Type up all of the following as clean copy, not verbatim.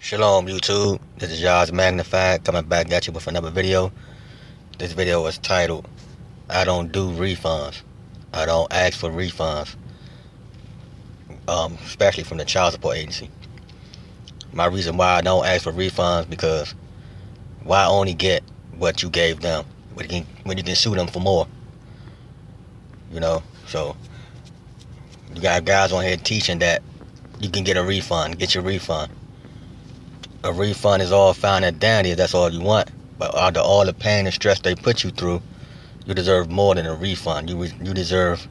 Shalom YouTube, this is Yaz Magnified coming back at you with another video. This video is titled, I don't do refunds. I don't ask for refunds, especially from the child support agency. My reason why I don't ask for refunds because why only get what you gave them when you can sue them for more? So you got guys on here teaching that you can get a refund, get your refund. A refund is all fine and dandy if that's all you want, but after all the pain and stress they put you through, you deserve more than a refund. You deserve,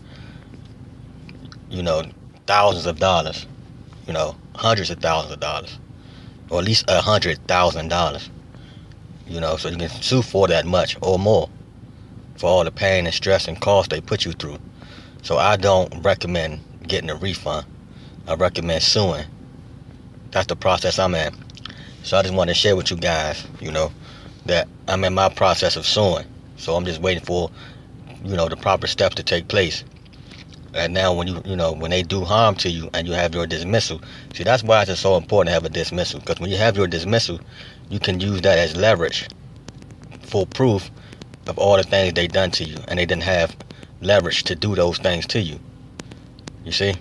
thousands of dollars, hundreds of thousands of dollars, or at least $100,000, so you can sue for that much or more for all the pain and stress and cost they put you through. So I don't recommend getting a refund. I recommend suing. That's the process I'm in. So I just want to share with you guys, that I'm in my process of suing. So I'm just waiting for, the proper steps to take place. And now when they do harm to you and you have your dismissal, see, that's why it's so important to have a dismissal. Because when you have your dismissal, you can use that as leverage for proof of all the things they done to you. And they didn't have leverage to do those things to you. You see?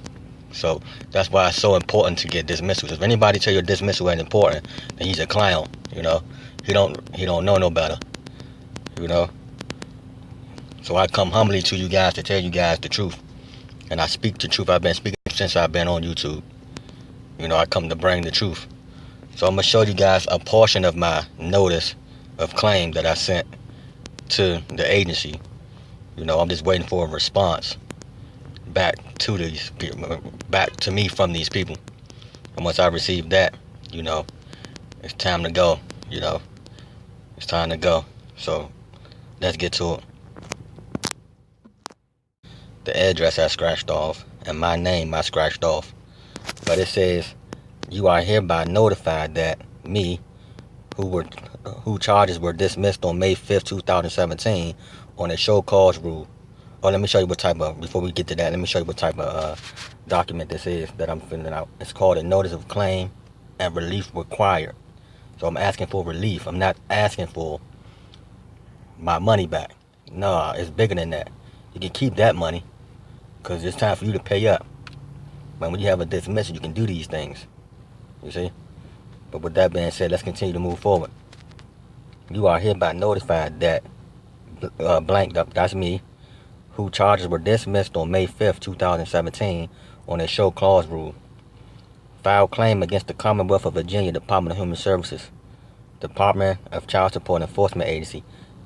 So that's why it's so important to get dismissals. If anybody tell you dismissal ain't important, then he's a clown. He don't know no better. So I come humbly to you guys to tell you guys the truth, and I speak the truth. I've been speaking since I've been on YouTube. I come to bring the truth. So I'm gonna show you guys a portion of my notice of claim that I sent to the agency. I'm just waiting for a response back to these people, back to me from these people. And once I receive that, it's time to go. It's time to go. So let's get to it. The address I scratched off and my name I scratched off, but it says you are hereby notified that me, who charges were dismissed on May 5th, 2017 on a show cause rule. Oh, let me show you what type of, before we get to that, let me show you what type of document this is that I'm filling out. It's called a notice of claim and relief required. So I'm asking for relief. I'm not asking for my money back. No, it's bigger than that. You can keep that money because it's time for you to pay up. But when you have a dismissal, you can do these things. You see? But with that being said, let's continue to move forward. You are hereby notified that blank, that's me, who charges were dismissed on May 5th, 2017 on a show clause rule. Filed claim against the Commonwealth of Virginia Department of Human Services, Department of Child Support Enforcement Agency,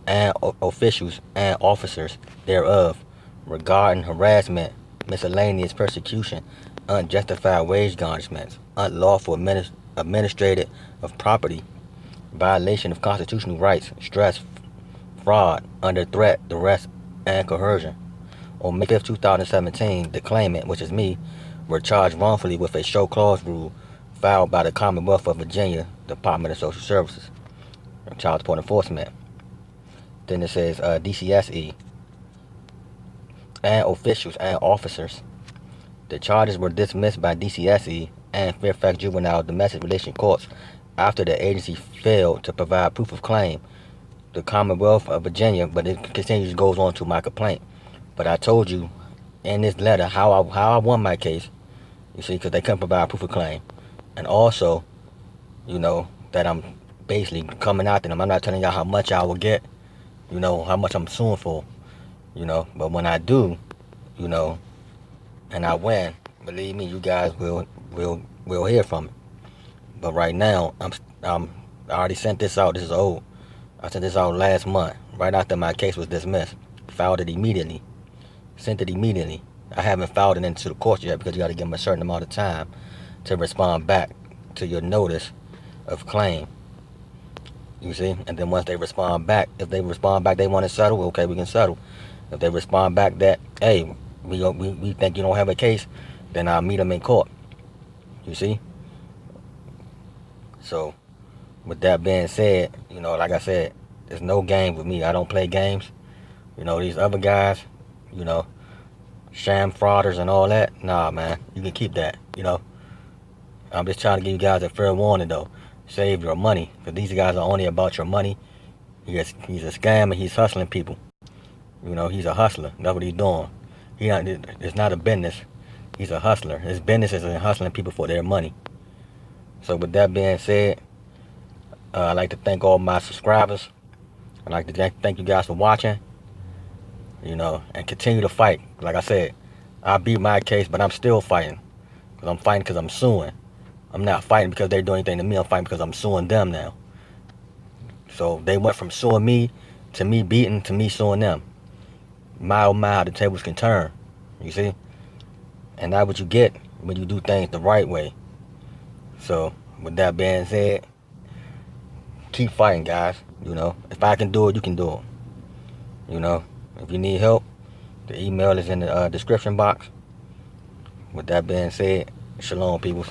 and officials and officers thereof regarding harassment, miscellaneous persecution, unjustified wage garnishments, unlawful administrative of property, violation of constitutional rights, stress, fraud, under threat, duress, and coercion. On May 5th, 2017, the claimant, which is me, were charged wrongfully with a show clause rule filed by the Commonwealth of Virginia Department of Social Services, Child Support Enforcement. Then it says DCSE and officials and officers. The charges were dismissed by DCSE and Fairfax Juvenile Domestic Relations Courts after the agency failed to provide proof of claim. The Commonwealth of Virginia, but it continues, goes on to my complaint. But I told you in this letter how I won my case, you see, because they couldn't provide proof of claim. And also, that I'm basically coming after them. I'm not telling y'all how much I will get, how much I'm suing for, but when I do, and I win, believe me, you guys will hear from me. But right now, I already sent this out. This is old. I sent this out last month, right after my case was dismissed. Filed it immediately. Sent it immediately. I haven't filed it into the court yet because you got to give them a certain amount of time to respond back to your notice of claim. You see? And then once they respond back, if they respond back they want to settle, okay, we can settle. If they respond back that, hey, we think you don't have a case, then I'll meet them in court. You see? So, with that being said, like I said, there's no game with me. I don't play games. These other guys, sham frauders and all that. Nah, man, you can keep that. I'm just trying to give you guys a fair warning, though. save your money. Because these guys are only about your money. He's a scammer. He's hustling people. You know, he's a hustler. That's what he's doing. It's not a business. He's a hustler. His business is in hustling people for their money. So with that being said, I'd like to thank all my subscribers. I'd like to thank you guys for watching. You know, and continue to fight. Like I said, I beat my case, but I'm still fighting. Because I'm fighting because I'm suing. I'm not fighting because they're doing anything to me. I'm fighting because I'm suing them now. So they went from suing me to me beating to me suing them. My oh my, how the tables can turn. You see? And that's what you get when you do things the right way. So, with that being said, keep fighting, guys. You know, if I can do it, you can do it. You know, if you need help, the email is in the description box. With that being said, shalom, peoples.